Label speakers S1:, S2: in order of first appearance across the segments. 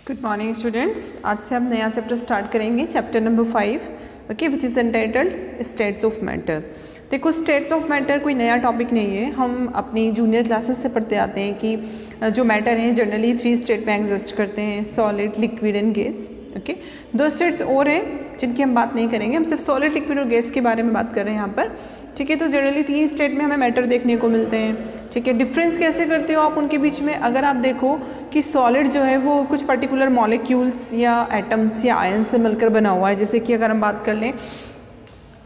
S1: Good morning students. आज से हम नया चैप्टर स्टार्ट करेंगे, chapter number 5, okay, which is entitled states of matter. देखो, स्टेट्स ऑफ मैटर कोई नया टॉपिक नहीं है, हम अपनी जूनियर क्लासेस से पढ़ते आते हैं कि जो मैटर हैं जनरली 3 स्टेट में एग्जिस्ट करते हैं, solid, liquid and gas. Okay, 2 states और हैं जिनकी हम बात नहीं करेंगे, हम सिर्फ सॉलिड, लिक्विड और गैस के बारे में बात कर रहे हैं यहाँ पर। ठीक है, तो जनरली 3 स्टेट में हमें मैटर देखने को मिलते हैं। ठीक है, डिफरेंस कैसे करते हो आप उनके बीच में? अगर आप देखो कि सॉलिड जो है वो कुछ पर्टिकुलर मॉलिक्यूल्स या एटम्स या आयन से मिलकर बना हुआ है, जैसे कि अगर हम बात कर लें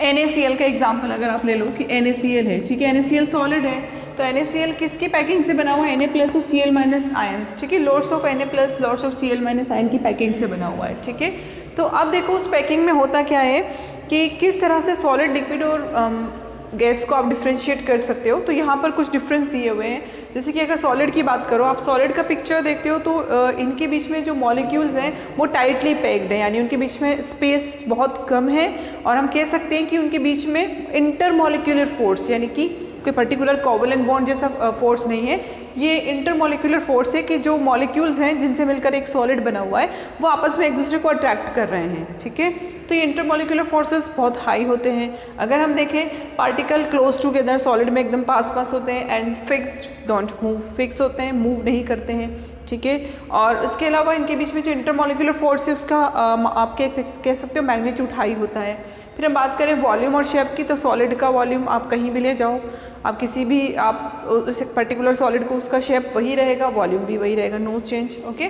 S1: NaCl का एग्जाम्पल अगर आप ले लो कि NaCl है, ठीक है, NaCl सॉलिड है, तो NaCl किसकी पैकिंग से बना हुआ है? Na+ और Cl- आयन्स, ठीक है, loads of Na+, loads of Cl- ion की पैकिंग से बना हुआ है। ठीक है, तो अब देखो उस पैकिंग में होता क्या है कि किस तरह से सॉलिड, लिक्विड और गैस को आप डिफ्रेंशिएट कर सकते हो। तो यहाँ पर कुछ डिफरेंस दिए हुए हैं, जैसे कि अगर सॉलिड की बात करो, आप सॉलिड का पिक्चर देखते हो तो इनके बीच में जो मॉलिक्यूल्स हैं वो टाइटली पैक्ड हैं, यानी उनके बीच में स्पेस बहुत कम है, और हम कह सकते हैं कि उनके बीच में इंटरमॉलिक्यूलर फोर्स, यानी कि कोई पर्टिकुलर कोवलेंट बॉन्ड जैसा फोर्स नहीं है, ये इंटरमॉलिक्यूलर फोर्स है कि जो मॉलिक्यूल्स हैं जिनसे मिलकर एक सॉलिड बना हुआ है वो आपस में एक दूसरे को अट्रैक्ट कर रहे हैं। ठीक है, तो ये इंटरमॉलिक्यूलर फोर्सेस बहुत हाई होते हैं। अगर हम देखें, पार्टिकल क्लोज टुगेदर सॉलिड में एकदम पास होते हैं, and fixed, don't move, fix होते हैं, मूव नहीं करते हैं। ठीक है, और इसके अलावा इनके बीच में जो इंटरमॉलिक्यूलर फोर्स है उसका आप कह सकते हो मैग्नीट्यूड हाई होता है। फिर हम बात करें वॉल्यूम और शेप की, तो सॉलिड का वॉल्यूम आप कहीं भी ले जाओ, आप किसी भी आप उस पर्टिकुलर सॉलिड को, उसका शेप वही रहेगा, वॉल्यूम भी वही रहेगा, नो चेंज। ओके,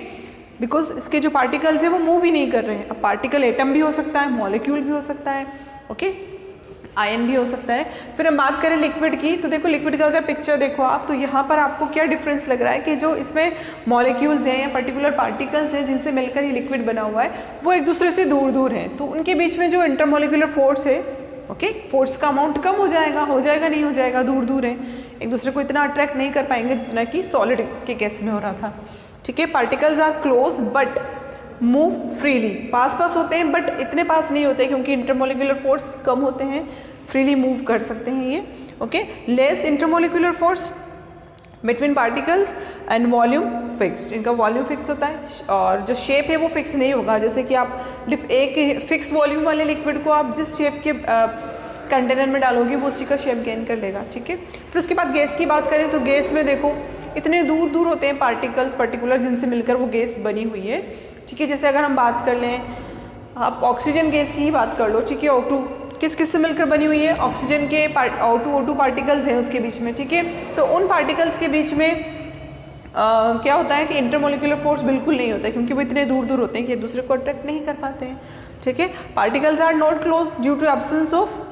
S1: बिकॉज इसके जो पार्टिकल्स हैं वो मूव ही नहीं कर रहे हैं। अब पार्टिकल एटम भी हो सकता है, मॉलिक्यूल भी हो सकता है, ओके, आयन भी हो सकता है। फिर हम बात करें लिक्विड की, तो देखो लिक्विड का अगर पिक्चर देखो आप, तो यहाँ पर आपको क्या डिफरेंस लग रहा है कि जो इसमें मॉलिक्यूल्स हैं या पर्टिकुलर पार्टिकल्स हैं जिनसे मिलकर ये लिक्विड बना हुआ है वो एक दूसरे से दूर दूर हैं, तो उनके बीच में जो इंटरमॉलिक्यूलर फोर्स है, ओके, फोर्स का अमाउंट कम हो जाएगा नहीं हो जाएगा, दूर दूर है, एक दूसरे को इतना अट्रैक्ट नहीं कर पाएंगे जितना कि सॉलिड के केस में हो रहा था। ठीक है, particles are close but move freely, pass होते हैं बट इतने पास नहीं होते क्योंकि इंटरमॉलिक्यूलर फोर्स कम होते हैं, फ्रीली मूव कर सकते हैं ये। Okay, less intermolecular force between particles and volume fixed, इनका वॉल्यूम फिक्स होता है और जो शेप है वो फिक्स नहीं होगा। जैसे कि आप एक फिक्स वॉल्यूम वाले लिक्विड को आप जिस शेप के कंटेनर में डालोगे वो उसी का शेप गेन कर लेगा। ठीक है, फिर उसके बाद गैस की बात करें तो गैस में देखो इतने दूर दूर होते हैं पार्टिकल्स पर्टिकुलर जिनसे मिलकर वो गैस बनी हुई है। ठीक है, जैसे अगर हम बात कर लें, आप ऑक्सीजन गैस की ही बात कर लो, ठीक है, O2 किस से मिलकर बनी हुई है? ऑक्सीजन के O2 पार्टिकल्स हैं उसके बीच में। ठीक है, तो उन पार्टिकल्स के बीच में क्या होता है कि इंटरमॉलिक्यूलर फोर्स बिल्कुल नहीं होता है क्योंकि वो इतने दूर दूर होते हैं कि एक दूसरे को अट्रैक्ट नहीं कर पाते हैं। ठीक है, particles are not close due to absence of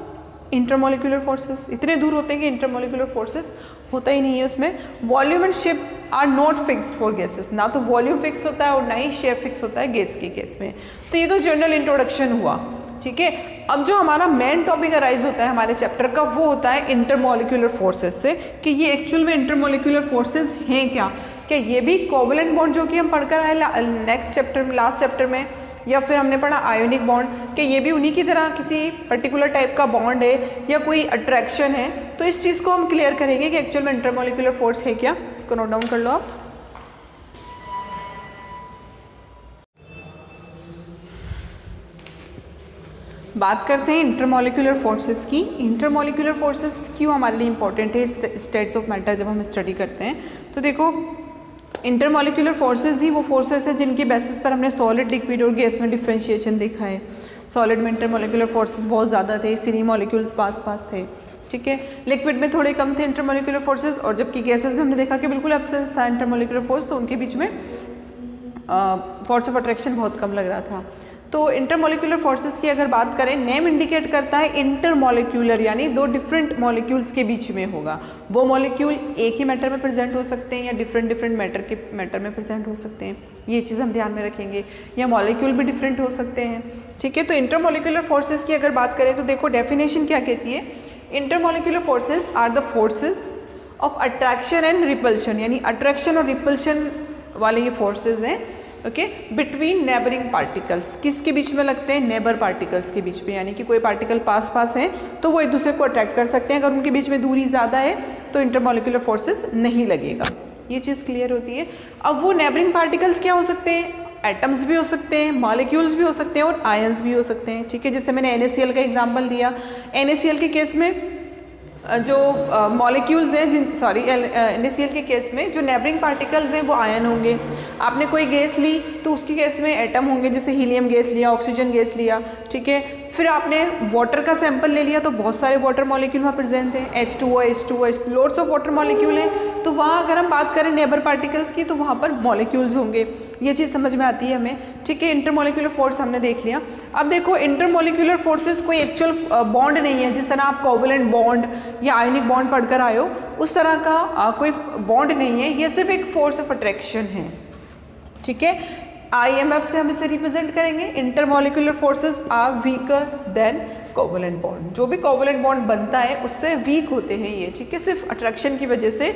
S1: intermolecular forces, इतने दूर होते हैं कि इंटरमॉलिक्यूलर फोर्सेस होता ही नहीं है उसमें। Volume and shape are not fix for gases, ना तो वॉल्यूम फिक्स होता है और ना ही शेप फिक्स होता है गैस के केस में। तो ये तो जनरल इंट्रोडक्शन हुआ। ठीक है, अब जो हमारा मेन टॉपिक अराइज होता है हमारे चैप्टर का वो होता है इंटरमॉलिक्यूलर फोर्सेस से, कि ये एक्चुअल में इंटरमॉलिक्यूलर फोर्सेस हैं क्या ये भी कोवलेंट बॉन्ड जो कि हम पढ़कर आए नेक्स्ट चैप्टर में, लास्ट चैप्टर में, या फिर हमने पढ़ा आयोनिक बॉन्ड, कि ये भी उन्हीं की तरह किसी पर्टिकुलर टाइप का बॉन्ड है या कोई अट्रैक्शन है। तो इस चीज़ को हम क्लियर करेंगे कि एक्चुअल में इंटरमॉलिक्यूलर फोर्स है क्या। इसको नोट डाउन कर लो आप। बात करते हैं इंटरमॉलिक्यूलर फोर्सेस की। इंटरमॉलिक्यूलर फोर्सेस क्यों हमारे लिए इंपॉर्टेंट है स्टेट्स ऑफ मैटर जब हम स्टडी करते हैं? तो देखो, इंटरमॉलिक्यूलर फोर्सेस ही वो फोर्सेस है जिनके बेसिस पर हमने सॉलिड, लिक्विड और गैस में डिफरेंशिएशन देखा है। सॉलिड में इंटरमॉलिक्यूलर फोर्सेस बहुत ज़्यादा थे, इसीलिए मॉलिक्यूल्स पास थे। ठीक है, लिक्विड में थोड़े कम थे इंटरमॉलिक्यूलर फोर्सेस, और जबकि गैसेस में हमने देखा कि बिल्कुल एब्सेंस था इंटरमॉलिक्यूलर फोर्स, तो उनके बीच में फोर्स ऑफ अट्रैक्शन बहुत कम लग रहा था। तो इंटरमॉलिक्यूलर फोर्सेस की अगर बात करें, नेम इंडिकेट करता है इंटरमॉलिक्यूलर, यानी 2 डिफरेंट मॉलिक्यूल्स के बीच में होगा। वो मॉलिक्यूल एक ही मैटर में प्रेजेंट हो सकते हैं या डिफरेंट मैटर में प्रेजेंट हो सकते हैं, ये चीज़ हम ध्यान में रखेंगे, या मॉलिक्यूल भी डिफरेंट हो सकते हैं। ठीक है, तो इंटरमॉलिक्यूलर फोर्सेस की अगर बात करें तो देखो डेफिनेशन क्या कहती है? Intermolecular forces are the forces of attraction and repulsion, यानी अट्रैक्शन और रिपल्शन वाले ये फोर्सेज हैं, ओके, बिटवीन नेबरिंग पार्टिकल्स। किसके बीच में लगते हैं? नेबर पार्टिकल्स के बीच में, यानी कि कोई पार्टिकल पास है तो वो एक दूसरे को अट्रैक्ट कर सकते हैं। अगर उनके बीच में दूरी ज़्यादा है तो इंटरमॉलिक्यूलर फोर्सेस नहीं लगेगा। ये चीज़ क्लियर होती है। अब वो नेबरिंग पार्टिकल्स क्या हो सकते हैं? एटम्स भी हो सकते हैं, मॉलिक्यूल्स भी हो सकते हैं और आयंस भी हो सकते हैं, ठीक है। जैसे मैंने NaCl का एग्जांपल दिया, NaCl के केस में जो मॉलिक्यूल्स हैं NaCl के केस में जो नेबरिंग पार्टिकल्स हैं वो आयन होंगे। आपने कोई गैस ली तो उसकी गैस में एटम होंगे, जैसे हीलियम गैस लिया, ऑक्सीजन गैस लिया, ठीक है। फिर आपने वाटर का सैंपल ले लिया तो बहुत सारे वाटर मॉलिक्यूल वहाँ प्रेजेंट हैं, H2O loads of water molecule हैं। तो वहाँ अगर हम बात करें नेबर पार्टिकल्स की तो वहाँ पर मॉलिक्यूल्स होंगे। ये चीज़ समझ में आती है हमें, ठीक है। इंटरमॉलिक्यूलर फोर्स हमने देख लिया। अब देखो इंटरमॉलिक्यूलर फोर्सेस कोई एक्चुअल बॉन्ड नहीं है, जिस तरह आप कोवलेंट बॉन्ड या आयनिक बॉन्ड पढ़कर आए हो उस तरह का कोई बॉन्ड नहीं है, ये सिर्फ एक फोर्स ऑफ अट्रैक्शन है, ठीक है। IMF से हम इसे रिप्रेजेंट करेंगे। Intermolecular forces are weaker than covalent bond. जो भी कोवलेंट बॉन्ड बनता है उससे वीक होते हैं ये, ठीक है। सिर्फ अट्रैक्शन की वजह से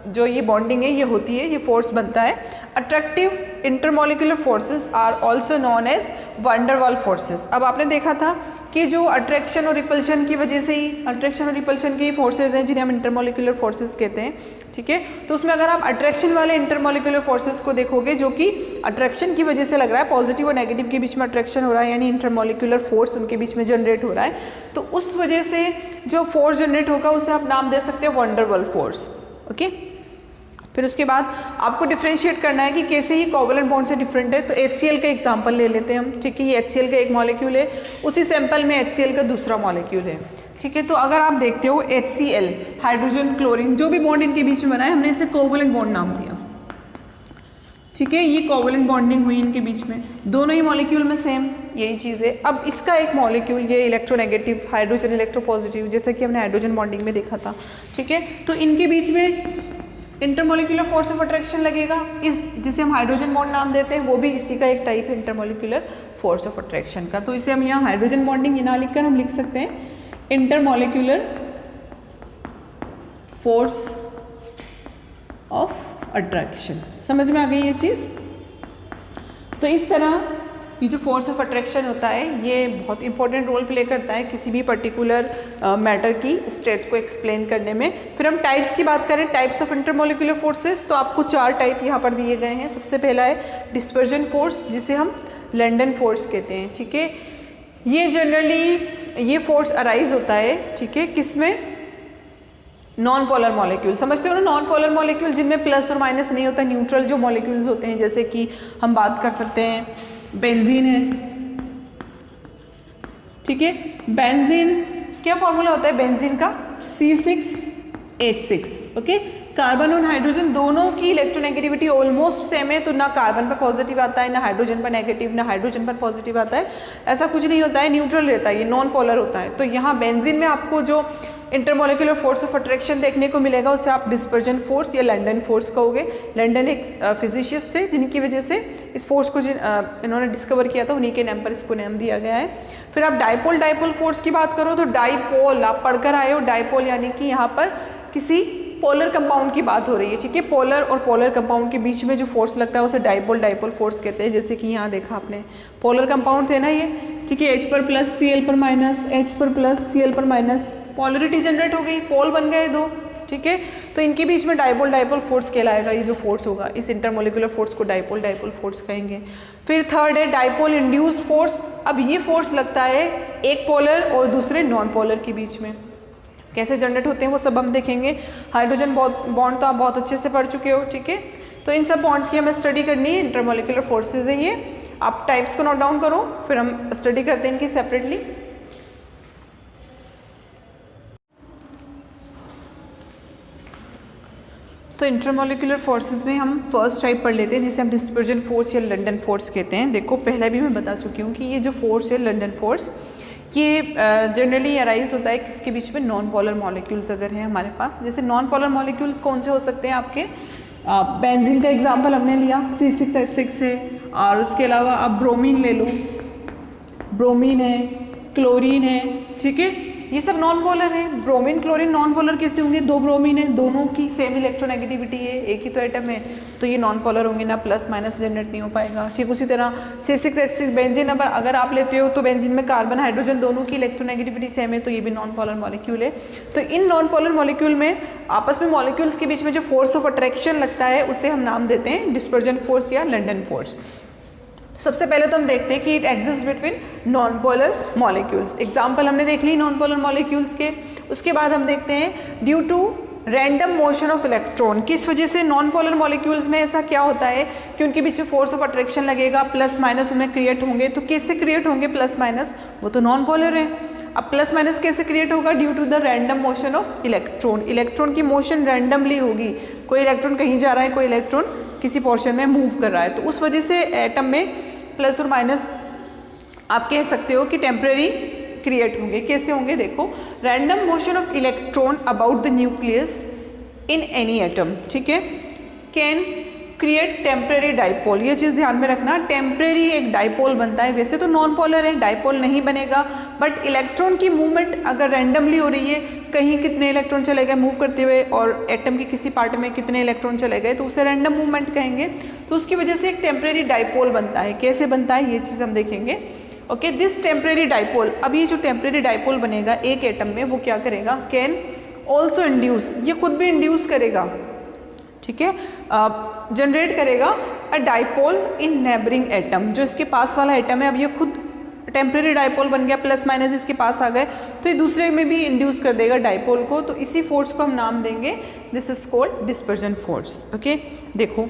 S1: जो ये बॉन्डिंग है ये होती है, ये फोर्स बनता है। Attractive intermolecular forces are also known as van der Waals forces. अब आपने देखा था कि जो अट्रैक्शन और रिपल्शन की वजह से ही, अट्रैक्शन और रिपल्शन के ही फोर्सेज हैं जिन्हें हम इंटरमॉलिक्यूलर फोर्सेस कहते हैं, ठीक है। तो उसमें अगर आप अट्रैक्शन वाले इंटरमॉलिक्यूलर फोर्सेस को देखोगे जो कि अट्रैक्शन की वजह से लग रहा है, पॉजिटिव और नेगेटिव के बीच में अट्रैक्शन हो रहा है, यानी इंटरमॉलिक्यूलर फोर्स उनके बीच में जनरेट हो रहा है, तो उस वजह से जो फोर्स जनरेट होगा उसे आप नाम दे सकते हो वैन डर वाल फोर्स, ओके। फिर उसके बाद आपको डिफ्रेंशिएट करना है कि कैसे ही कोवलेंट बॉन्ड से डिफरेंट है। तो HCl का एग्जांपल ले लेते हैं हम, ठीक है। ये HCl का एक मॉलिक्यूल है, उसी सैंपल में HCl का दूसरा मॉलिक्यूल है, ठीक है। तो अगर आप देखते हो HCl हाइड्रोजन क्लोरीन जो भी बॉन्ड इनके बीच में बना है हमने इसे कोवलेंट बॉन्ड नाम दिया, ठीक है। ये कोवलेंट बॉन्डिंग हुई इनके बीच में, दोनों ही मॉलिक्यूल में सेम यही चीज़ है। अब इसका एक मॉलिक्यूल ये इलेक्ट्रोनेगेटिव, हाइड्रोजन इलेक्ट्रोपॉजिटिव, जैसा कि हमने हाइड्रोजन बॉन्डिंग में देखा था, ठीक है। तो इनके बीच में इंटरमॉलिक्यूलर फोर्स ऑफ अट्रैक्शन लगेगा, इस जिसे हम हाइड्रोजन बॉन्ड नाम देते हैं, वो भी इसी का एक टाइप है इंटरमॉलिक्यूलर फोर्स ऑफ अट्रैक्शन का। तो इसे हम यहाँ हाइड्रोजन बॉन्डिंग ये ना लिखकर हम लिख सकते हैं इंटरमॉलिक्यूलर फोर्स ऑफ अट्रैक्शन। समझ में आ गई ये चीज़। तो इस तरह ये जो फोर्स ऑफ अट्रैक्शन होता है ये बहुत इंपॉर्टेंट रोल प्ले करता है किसी भी पर्टिकुलर मैटर की स्टेट को एक्सप्लेन करने में। फिर हम टाइप्स की बात करें, टाइप्स ऑफ इंटरमॉलिक्यूलर फोर्सेस, तो आपको 4 टाइप यहाँ पर दिए गए हैं। सबसे पहला है डिस्पर्जन फोर्स, जिसे हम लंडन फोर्स कहते हैं, ठीक है। ये जनरली ये फोर्स अराइज होता है, ठीक है, किसमें, नॉन पोलर मॉलिक्यूल, समझते हो ना, नॉन पोलर मॉलिक्यूल जिनमें प्लस और माइनस नहीं होता, न्यूट्रल जो मॉलिक्यूल्स होते हैं, जैसे कि हम बात कर सकते हैं बेंजीन है, ठीक है। बेंजीन क्या फॉर्मूला होता है बेंजीन का, C6H6, ओके। कार्बन और हाइड्रोजन दोनों की इलेक्ट्रोनेगेटिविटी ऑलमोस्ट सेम है, तो ना कार्बन पर पॉजिटिव आता है, ना हाइड्रोजन पर नेगेटिव, ना हाइड्रोजन पर पॉजिटिव आता है, ऐसा कुछ नहीं होता है, न्यूट्रल रहता है, ये नॉन पोलर होता है। तो यहाँ बेंजीन में आपको जो इंटरमॉलिक्यूलर फोर्स ऑफ अट्रैक्शन देखने को मिलेगा उसे आप डिस्पर्जन फोर्स या लंडन फोर्स कहोगे। लंडन एक फिजिशिस्ट थे जिनकी वजह से इस फोर्स को इन्होंने डिस्कवर किया था, उन्हीं के नाम पर इसको नाम दिया गया है। फिर आप डाइपोल फोर्स की बात करो तो डाइपोल आप पढ़कर आए हो, डाइपोल यानी कि यहाँ पर किसी पोलर कंपाउंड की बात हो रही है, ठीक है। पोलर और पोलर कंपाउंड के बीच में जो फोर्स लगता है उसे डाइपोल फोर्स कहते हैं। जैसे कि यहाँ देखा आपने पोलर कंपाउंड थे ना ये, ठीक है, H पर प्लस Cl पर माइनस, H पर प्लस Cl पर माइनस, पोलरिटी जनरेट हो गई, पोल बन गए 2, ठीक है। तो इनके बीच में डाइपोल फोर्स कहलाएगा ये जो फोर्स होगा, इस इंटरमॉलिक्यूलर फोर्स को डाइपोल फोर्स कहेंगे। फिर थर्ड है डाइपोल इंड्यूस्ड फोर्स। अब ये फोर्स लगता है एक पोलर और दूसरे नॉन पोलर के बीच में, कैसे जनरेट होते हैं वो सब हम देखेंगे। हाइड्रोजन बॉन्ड तो आप बहुत अच्छे से पढ़ चुके हो, ठीक है। तो इन सब बॉन्ड्स की हमें स्टडी करनी है, इंटरमॉलिक्यूलर फोर्सेज है ये। आप टाइप्स को नोट डाउन करो, फिर हम स्टडी करते हैं इनकी सेपरेटली। तो इंटरमॉलिक्यूलर फोर्सेस में हम फर्स्ट टाइप पढ़ लेते हैं जिसे हम डिस्पर्जन फोर्स या लंडन फोर्स कहते हैं। देखो पहले भी मैं बता चुकी हूँ कि ये जो फोर्स है लंडन फोर्स, ये जनरली अराइज होता है किसके बीच में, नॉन पोलर मॉलिक्यूल्स अगर हैं हमारे पास। जैसे नॉन पोलर मॉलिक्यूल्स कौन से हो सकते हैं आपके, बेंजीन का एग्जांपल हमने लिया, C6H6 है, और उसके अलावा आप ब्रोमीन ले लो, ब्रोमीन है, क्लोरीन है, ठीक है, ये सब नॉन पोलर है। ब्रोमीन क्लोरीन नॉन पोलर कैसे होंगे, दो ब्रोमीन है, दोनों की सेम इलेक्ट्रोनेगेटिविटी है, एक ही तो एटम है, तो ये नॉन पोलर होंगे ना, प्लस माइनस जनरेट नहीं हो पाएगा। ठीक उसी तरह C6H6 बेंजीन अगर आप लेते हो तो बेंजीन में कार्बन हाइड्रोजन दोनों की इलेक्ट्रोनेगेटिविटी सेम है, तो ये भी नॉन पोलर मॉलिक्यूल है। तो इन नॉन पोलर मॉलिक्यूल में आपस में मॉलिक्यूल्स के बीच में जो फोर्स ऑफ अट्रैक्शन लगता है उसे हम नाम देते हैं डिस्पर्जन फोर्स या लंडन फोर्स। सबसे पहले तो हम देखते हैं कि it exist between non polar molecules. Example हमने देख ली नॉन पोलर मॉलिक्यूल्स के। उसके बाद हम देखते हैं due to random motion of electron, किस वजह से नॉन पोलर मॉलिक्यूल्स में ऐसा क्या होता है कि उनके बीच में फोर्स ऑफ अट्रैक्शन लगेगा, प्लस माइनस उनमें क्रिएट होंगे। तो कैसे क्रिएट होंगे प्लस माइनस, वो तो नॉन पोलर है। अब प्लस माइनस कैसे क्रिएट होगा, due to the random motion of electron. Electron की मोशन रैंडमली होगी, कोई इलेक्ट्रॉन कहीं जा रहा है, कोई इलेक्ट्रॉन किसी पोर्शन में मूव कर रहा है, तो उस वजह से एटम में प्लस और माइनस आप कह सकते हो कि टेम्परेरी क्रिएट होंगे। कैसे होंगे, देखो, random motion of electron about the nucleus in any atom, ठीक है, कैन क्रिएट टेम्परेरी डाइपोल। ये चीज़ ध्यान में रखना, टेम्परेरी एक डाइपोल बनता है। वैसे तो नॉन पोलर है, डाइपोल नहीं बनेगा, बट इलेक्ट्रॉन की मूवमेंट अगर रैंडमली हो रही है, कहीं कितने इलेक्ट्रॉन चले गए मूव करते हुए और एटम के किसी पार्ट में कितने इलेक्ट्रॉन चले गए, तो उसे रैंडम मूवमेंट कहेंगे। तो उसकी वजह से एक टेम्परेरी डाइपोल बनता है। कैसे बनता है ये चीज़ हम देखेंगे। ओके, दिस टेम्परेरी डाइपोल, अब ये जो टेम्परेरी डाइपोल बनेगा एक एटम में, वो क्या करेगा, कैन ऑल्सो इंड्यूस, ये खुद भी इंड्यूस करेगा, ठीक है, जनरेट करेगा अ डाइपोल इन नेबरिंग एटम। जो इसके पास वाला एटम है, अब ये खुद टेम्परेरी डाइपोल बन गया, प्लस माइनस इसके पास आ गए, तो ये दूसरे में भी इंड्यूस कर देगा डाइपोल को। तो इसी फोर्स को हम नाम देंगे, this is called dispersion force. Okay, देखो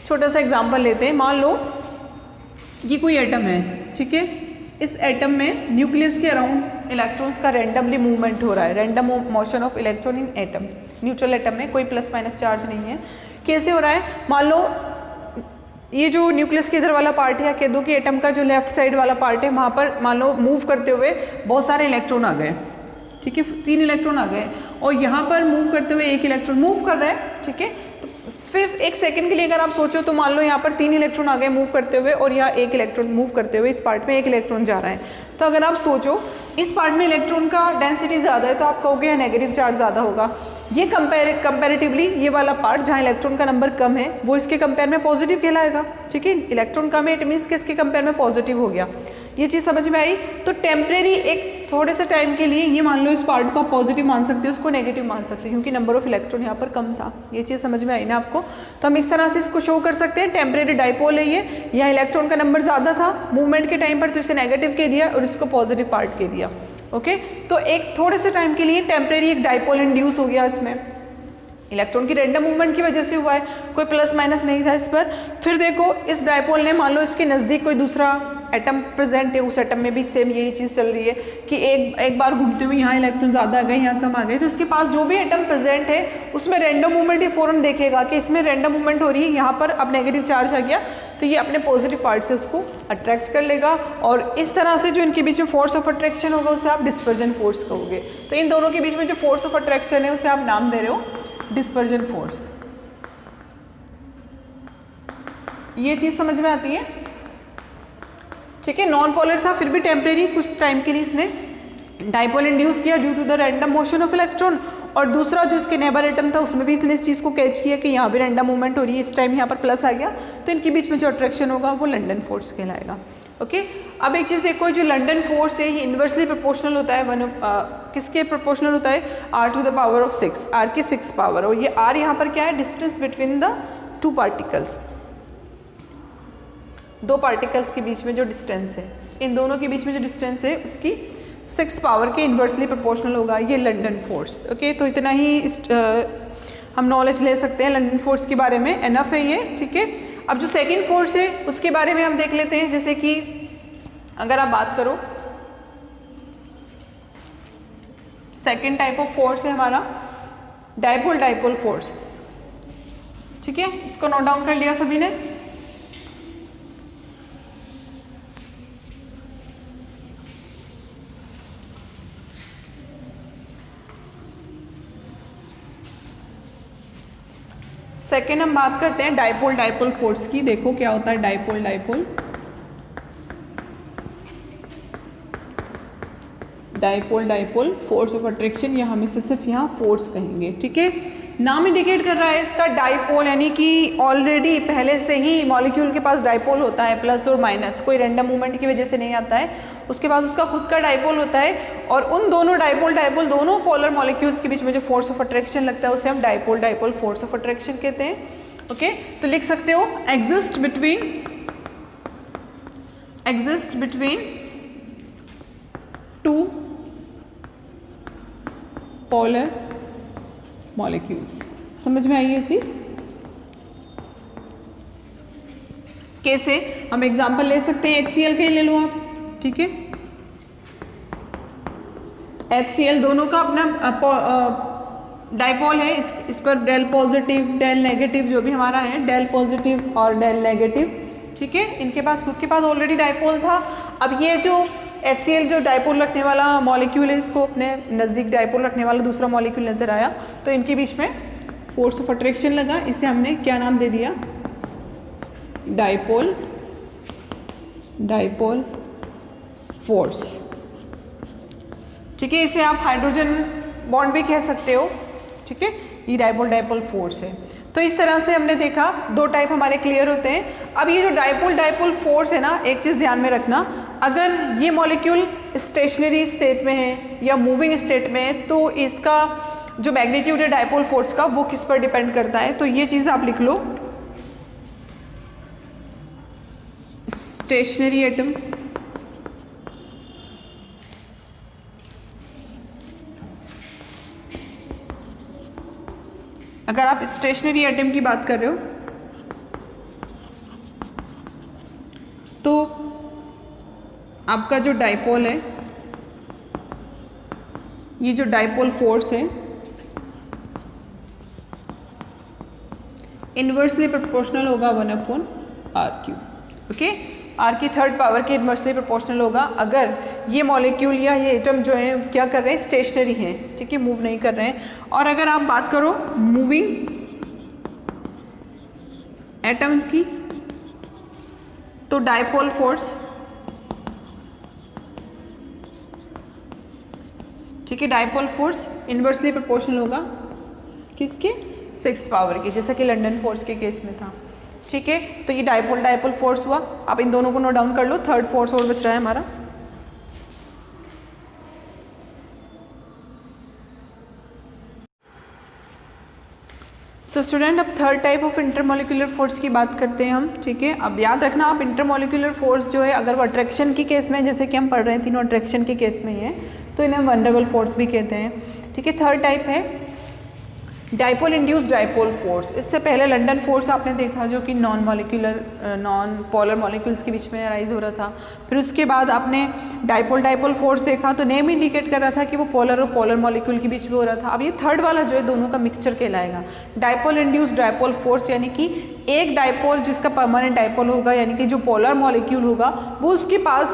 S1: छोटा सा एग्जांपल लेते हैं। मान लो ये कोई एटम है, ठीक है, इस एटम में न्यूक्लियस के अराउंड इलेक्ट्रॉन्स का रैंडमली मूवमेंट हो रहा है, random motion of electron in atom. Neutral atom में कोई प्लस माइनस चार्ज नहीं है। कैसे हो रहा है, मान लो ये जो न्यूक्लियस के इधर वाला पार्ट है, या कह दो कि एटम का जो लेफ्ट साइड वाला पार्ट है, वहाँ पर मान लो मूव करते हुए बहुत सारे इलेक्ट्रॉन आ गए, ठीक है, 3 इलेक्ट्रॉन आ गए, और यहाँ पर मूव करते हुए एक इलेक्ट्रॉन मूव कर रहा है, ठीक है। तो सिर्फ एक सेकंड के लिए अगर आप सोचो तो मान लो यहाँ पर 3 इलेक्ट्रॉन आ गए मूव करते हुए, और यहाँ एक इलेक्ट्रॉन मूव करते हुए इस पार्ट में एक इलेक्ट्रॉन जा रहा है। तो अगर आप सोचो इस पार्ट में इलेक्ट्रॉन का डेंसिटी ज़्यादा है, तो आप कहोगे यहाँ नेगेटिव चार्ज ज़्यादा होगा। ये कंपैरेटिवली ये वाला पार्ट जहाँ इलेक्ट्रॉन का नंबर कम है, वो इसके कंपेयर में पॉजिटिव कहलाएगा, ठीक है। इलेक्ट्रॉन कम है, इट मीन्स कि इसके कंपेयर में पॉजिटिव हो गया। ये चीज़ समझ में आई। तो टेम्परेरी एक थोड़े से टाइम के लिए ये मान लो इस पार्ट को आप पॉजिटिव मान सकते हो, उसको नेगेटिव मान सकते हो, क्योंकि नंबर ऑफ इलेक्ट्रॉन यहाँ पर कम था। ये चीज़ समझ में आई ना आपको। तो हम इस तरह से इसको शो कर सकते हैं, टेम्परेरी डाइपोल है ये, यहाँ इलेक्ट्रॉन का नंबर ज़्यादा था मूवमेंट के टाइम पर, तो इसे नेगेटिव कह दिया और इसको पॉजिटिव पार्ट कह दिया। ओके, तो एक थोड़े से टाइम के लिए टेम्परेरी एक डाइपोल इंड्यूस हो गया, इसमें इलेक्ट्रॉन की रैंडम मूवमेंट की वजह से हुआ है, कोई प्लस माइनस नहीं था इस पर। फिर देखो इस डाइपोल ने, मान लो इसके नज़दीक कोई दूसरा एटम प्रेजेंट है, उस एटम में भी सेम यही चीज़ चल रही है कि एक बार घूमते हुए यहाँ इलेक्ट्रॉन ज़्यादा आ गए, यहाँ कम आ गए, तो उसके पास जो भी एटम प्रेजेंट है उसमें रैंडम मूवमेंट ही फौरन देखेगा कि इसमें रैंडम मूवमेंट हो रही है, यहाँ पर अब नेगेटिव चार्ज आ गया, तो ये अपने पॉजिटिव पार्ट से उसको अट्रैक्ट कर लेगा, और इस तरह से जो इनके बीच में फोर्स ऑफ अट्रैक्शन होगा उसे आप डिस्पर्जन फोर्स कहोगे। तो इन दोनों के बीच में जो फोर्स ऑफ अट्रैक्शन है उसे आप नाम दे रहे हो डिस्पर्जन फोर्स। ये चीज समझ में आती है, ठीक है। नॉन पोलर था, फिर भी टेम्परेरी कुछ टाइम के लिए इसने डाइपोल इंड्यूस किया due to the random motion of electron, और दूसरा जो इसके नेबर एटम था उसमें भी इसने इस चीज़ को कैच किया कि यहाँ भी रैंडम मूवमेंट हो रही है, इस टाइम यहाँ पर प्लस आ गया, तो इनके बीच में जो अट्रैक्शन होगा वो लंडन फोर्स कहलाएगा। ओके, अब एक चीज़ देखो, जो लंडन फोर्स है ये इन्वर्सली प्रोपोर्शनल होता है, किसके प्रोपोर्शनल होता है, r to the power of 6, r की 6 पावर, और ये r यहाँ पर क्या है, distance between the 2 particles, 2 particles के बीच में जो डिस्टेंस है, इन दोनों के बीच में जो डिस्टेंस है उसकी 6 पावर के इन्वर्सली प्रोपोर्शनल होगा ये लंडन फोर्स। ओके, तो इतना ही हम नॉलेज ले सकते हैं लंडन फोर्स के बारे में, एनफ है ये, ठीक है। अब जो सेकंड फोर्स है उसके बारे में हम देख लेते हैं। जैसे कि अगर आप बात करो, सेकंड टाइप ऑफ फोर्स है हमारा डाइपोल फोर्स, ठीक है। इसको नोट डाउन कर लिया सभी ने। सेकेंड हम बात करते हैं डाइपोल फोर्स की। देखो क्या होता है dipole dipole force of attraction, या हम इसे सिर्फ यहाँ फोर्स कहेंगे, ठीक है। नाम इंडिकेट कर रहा है इसका डाइपोल, यानी कि ऑलरेडी पहले से ही मॉलिक्यूल के पास डाइपोल होता है, प्लस और माइनस, कोई रैंडम मूवमेंट की वजह से नहीं आता है, उसके बाद उसका खुद का डाइपोल होता है, और उन दोनों डाइपोल दोनों पोलर मॉलिक्यूल्स के बीच में जो फोर्स ऑफ अट्रैक्शन लगता है उसे हम dipole dipole force of attraction कहते हैं। ओके, तो लिख सकते हो exist between two polar molecules. समझ में आई ये चीज? कैसे? हम एग्जांपल ले सकते हैं, HCl का ही ले लो आप, ठीक है। HCl दोनों का अपना डाइपोल है, इस पर डेल पॉजिटिव डेल नेगेटिव जो भी हमारा है, डेल पॉजिटिव और डेल नेगेटिव, ठीक है। इनके पास खुद के पास ऑलरेडी डाइपोल था। अब ये जो HCl जो डाइपोल रखने वाला मॉलिक्यूल है, इसको अपने नज़दीक डाइपोल रखने वाला दूसरा मॉलिक्यूल नज़र आया, तो इनके बीच में फोर्स ऑफ अट्रैक्शन लगा। इसे हमने क्या नाम दे दिया? डाइपोल डाइपोल फोर्स, ठीक है। इसे आप हाइड्रोजन बॉन्ड भी कह सकते हो, ठीक है। ये डाइपोल डाइपोल फोर्स है। तो इस तरह से हमने देखा दो टाइप हमारे क्लियर होते हैं। अब ये जो डाइपोल डाइपोल फोर्स है ना, एक चीज़ ध्यान में रखना, अगर ये मॉलिक्यूल स्टेशनरी स्टेट में है या मूविंग स्टेट में है, तो इसका जो मैग्नीट्यूड है डाइपोल फोर्स का वो किस पर डिपेंड करता है। तो ये चीज़ आप लिख लो, स्टेशनरी एटम अगर आप स्टेशनरी एटम की बात कर रहे हो तो आपका जो डाइपोल है, ये जो डाइपोल फोर्स है इन्वर्सली प्रोपोर्शनल होगा 1/r³, ओके। r की थर्ड पावर के इन्वर्सली प्रोपोर्शनल होगा अगर ये मॉलिक्यूल या ये एटम जो है क्या कर रहे हैं, स्टेशनरी हैं, ठीक है, मूव नहीं कर रहे हैं। और अगर आप बात करो मूविंग एटम्स की, तो डाइपोल फोर्स, ठीक है, डाइपोल फोर्स इन्वर्सली प्रोपोर्शनल होगा किसके? 6th पावर के, जैसा कि लंदन फोर्स के केस में था, ठीक है। तो ये डाइपोल डाइपोल फोर्स हुआ। आप इन दोनों को नोट डाउन कर लो। थर्ड फोर्स और बच रहा है हमारा, सो स्टूडेंट अब third type of intermolecular force की बात करते हैं हम, ठीक है। अब याद रखना आप, इंटरमोलिकुलर फोर्स जो है अगर वो अट्रैक्शन के केस में, जैसे कि हम पढ़ रहे हैं तीनों अट्रैक्शन के केस में ही है, तो इन्हें वन डर वाल फोर्स भी कहते हैं, ठीक है। थर्ड टाइप है डाइपोल इंड्यूस्ड डाइपोल फोर्स। इससे पहले लंदन फोर्स आपने देखा जो कि नॉन पोलर मॉलिक्यूल्स के बीच में अराइज हो रहा था। फिर उसके बाद आपने डाइपोल डाइपोल फोर्स देखा, तो नेम इंडिकेट कर रहा था कि वो पोलर और पोलर मॉलिक्यूल के बीच में हो रहा था। अब ये थर्ड वाला जो है दोनों का मिक्सचर कहलाएगा, डाइपोल इंड्यूस्ड डाइपोल फोर्स, यानी कि एक डाइपोल जिसका परमानेंट डाइपोल होगा, यानी कि जो पोलर मॉलिक्यूल होगा वो उसके पास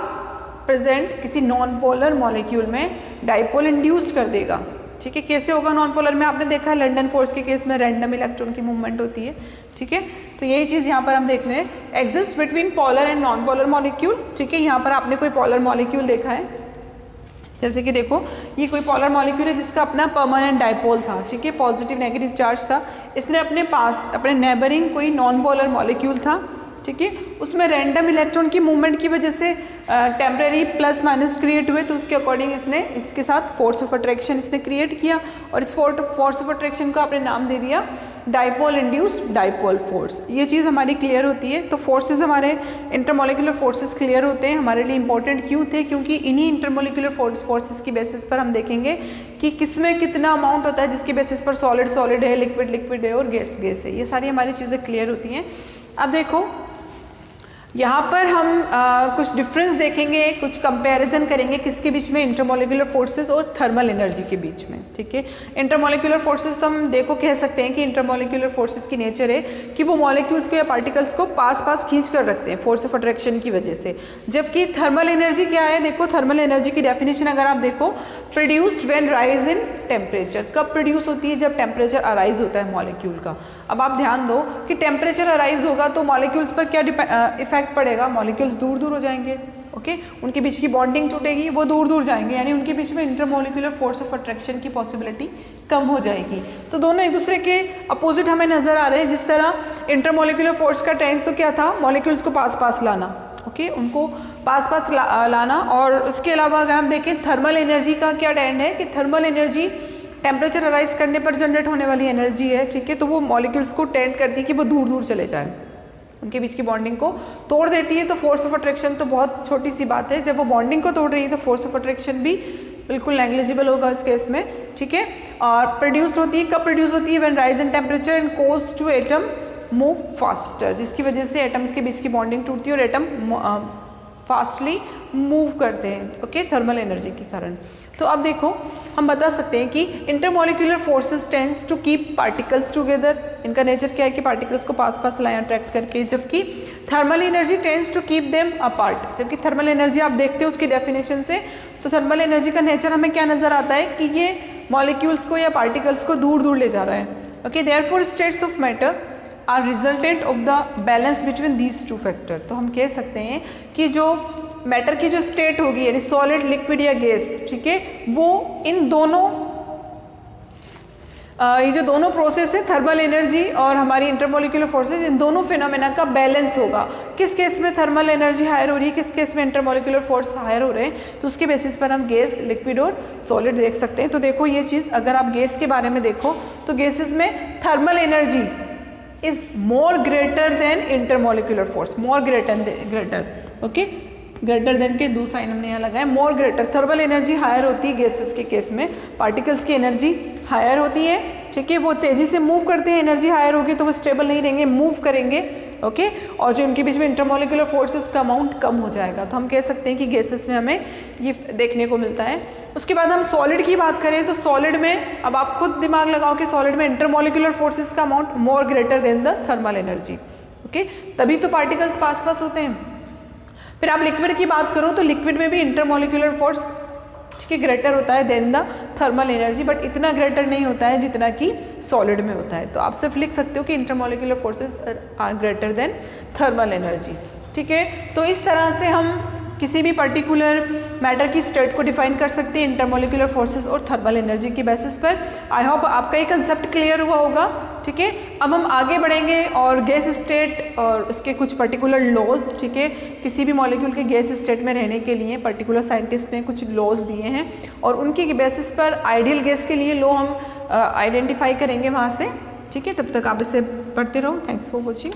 S1: प्रेजेंट किसी नॉन पोलर मॉलिक्यूल में डाइपोल इंड्यूस्ड कर देगा, ठीक है। कैसे होगा नॉन पोलर में? आपने देखा है लंदन फोर्स के केस में रैंडम इलेक्ट्रॉन की मूवमेंट होती है, ठीक है। तो यही चीज़ यहाँ पर हम देख रहे हैं, exist between polar and non polar molecule, ठीक है। यहाँ पर आपने कोई पोलर मॉलिक्यूल देखा है, जैसे कि देखो ये कोई पोलर मॉलिक्यूल है जिसका अपना परमानेंट डाइपोल था, ठीक है, पॉजिटिव नेगेटिव चार्ज था। इसने अपने पास अपने नेबरिंग कोई नॉन पोलर मॉलिक्यूल था, ठीक है, उसमें रैंडम इलेक्ट्रॉन की मूवमेंट की वजह से टेम्परेरी प्लस माइनस क्रिएट हुए, तो उसके अकॉर्डिंग इसने इसके साथ फोर्स ऑफ अट्रैक्शन इसने क्रिएट किया, और इस फोर्स ऑफ अट्रैक्शन को आपने नाम दे दिया डाइपोल इंड्यूस्ड डाइपोल फोर्स। ये चीज़ हमारी क्लियर होती है। तो फोर्सेस हमारे इंटरमोलिकुलर फोर्सेस क्लियर होते हैं, हमारे लिए इंपॉर्टेंट क्यों थे? क्योंकि इन्हीं इंटरमोलिकुलर फोर्सेस की बेसिस पर हम देखेंगे कि किसमें कितना अमाउंट होता है, जिसकी बेसिस पर सॉलिड सॉलिड है, लिक्विड लिक्विड है और गैस गैस है। ये सारी हमारी चीज़ें क्लियर होती हैं। अब देखो यहाँ पर हम कुछ डिफरेंस देखेंगे, कुछ कंपैरिजन करेंगे किसके बीच में, इंटरमोलिकुलर फोर्सेस और थर्मल एनर्जी के बीच में, ठीक है। इंटरमोलिकुलर फोर्सेस तो हम देखो कह सकते हैं कि इंटरमोलिकुलर फोर्सेस की नेचर है कि वो मॉलिक्यूल्स को या पार्टिकल्स को पास पास खींच कर रखते हैं फोर्स ऑफ अट्रैक्शन की वजह से। जबकि थर्मल एनर्जी क्या है? देखो थर्मल एनर्जी की डेफिनेशन अगर आप देखो, produced when rise in temperature. कब प्रोड्यूस होती है? जब टेम्परेचर अराइज होता है मॉलिक्यूल का। अब आप ध्यान दो कि टेम्परेचर अराइज होगा तो मॉलिक्यूल्स पर क्या इफेक्ट पड़ेगा? मॉलिक्यूल्स दूर दूर हो जाएंगे, ओके उनके बीच की बॉन्डिंग टूटेगी, वो दूर दूर जाएंगे, यानी उनके बीच में इंटरमोलिकुलर फोर्स ऑफ अट्रैक्शन की पॉसिबिलिटी कम हो जाएगी। तो दोनों एक दूसरे के अपोजिट हमें नजर आ रहे हैं। जिस तरह इंटरमोलिकुलर फोर्स का टेंस तो क्या था, मॉलिक्यूल्स को पास पास लाना, ओके उनको पास पास लाना। और उसके अलावा अगर हम देखें थर्मल एनर्जी का क्या टेंड है कि थर्मल एनर्जी टेम्परेचर अराइज करने पर जनरेट होने वाली एनर्जी है, ठीक है। तो वो मॉलिक्यूल्स को टेंड करती है कि वो दूर दूर चले जाएं, उनके बीच की बॉन्डिंग को तोड़ देती है। तो फोर्स ऑफ अट्रैक्शन तो बहुत छोटी सी बात है, जब वो बॉन्डिंग को तोड़ रही है तो फोर्स ऑफ अट्रैक्शन भी बिल्कुल नेग्लिजिबल होगा इस केस में, ठीक है। और प्रोड्यूस होती है, कब प्रोड्यूस होती है, when rise in temperature and cause to atom move faster, जिसकी वजह से एटम्स के बीच की बॉन्डिंग टूटती है और एटम फास्टली मूव करते हैं, ओके थर्मल एनर्जी के कारण। तो अब देखो हम बता सकते हैं कि intermolecular forces tends to keep particles together, इनका नेचर क्या है कि पार्टिकल्स को पास पास लाएं अट्रैक्ट करके, जबकि thermal energy tends to keep them apart. जबकि थर्मल एनर्जी आप देखते हो उसकी डेफिनेशन से, तो थर्मल एनर्जी का नेचर हमें क्या नजर आता है कि ये मॉलिक्यूल्स को या पार्टिकल्स को दूर दूर ले जा रहा है, okay. Therefore states of matter are resultant of the balance between these two factor. तो हम कह सकते हैं कि जो मैटर की जो स्टेट होगी यानी सॉलिड, लिक्विड या गैस, ठीक है, वो इन दोनों ये जो दोनों प्रोसेस है थर्मल एनर्जी और हमारी इंटरमोलिकुलर फोर्सेस, इन दोनों फिनोमेना का बैलेंस होगा। किस केस में थर्मल एनर्जी हायर हो रही है, किस केस में इंटरमोलिकुलर फोर्स हायर हो रहे हैं, तो उसके बेसिस पर हम गैस, लिक्विड और सॉलिड देख सकते हैं। तो देखो ये चीज़ अगर आप गैस के बारे में देखो तो गैसेस में thermal energy is more greater than intermolecular force, more greater, okay greater than के दो साइन हमने यहाँ लगाए, more greater. Thermal energy higher होती है गैसेस के केस में, पार्टिकल्स की एनर्जी हायर होती है, ठीक है, वो तेजी से मूव करते हैं, एनर्जी हायर होगी तो वो स्टेबल नहीं रहेंगे, मूव करेंगे, ओके। और जो उनके बीच में इंटरमोलिकुलर फोर्स है उसका अमाउंट कम हो जाएगा। तो हम कह सकते हैं कि गैसेस में हमें ये देखने को मिलता है। उसके बाद हम सॉलिड की बात करें तो सॉलिड में अब आप खुद दिमाग लगाओ कि सॉलिड में इंटरमोलिकुलर फोर्सेस का amount more greater then the thermal energy, okay, तभी तो पार्टिकल्स पास पास होते हैं। फिर आप लिक्विड की बात करो तो लिक्विड में भी इंटरमोलिकुलर फोर्स, ठीक है, ग्रेटर होता है than the thermal energy, but इतना ग्रेटर नहीं होता है जितना कि सॉलिड में होता है। तो आप सिर्फ लिख सकते हो कि intermolecular forces are greater than thermal energy, ठीक है। तो इस तरह से हम किसी भी पर्टिकुलर मैटर की स्टेट को डिफाइन कर सकते हैं इंटरमोलिकुलर फोर्सेस और थर्मल एनर्जी की बेसिस पर। आई होप आपका ये कंसेप्ट क्लियर हुआ होगा, ठीक है। अब हम आगे बढ़ेंगे और गैस स्टेट और उसके कुछ पर्टिकुलर लॉज, ठीक है, किसी भी मॉलिक्यूल के गैस स्टेट में रहने के लिए पर्टिकुलर साइंटिस्ट ने कुछ लॉज दिए हैं और उनकी बेसिस पर आइडियल गैस के लिए लॉ हम आइडेंटिफाई करेंगे वहाँ से, ठीक है। तब तक आप इसे पढ़ते रहो। Thanks for watching.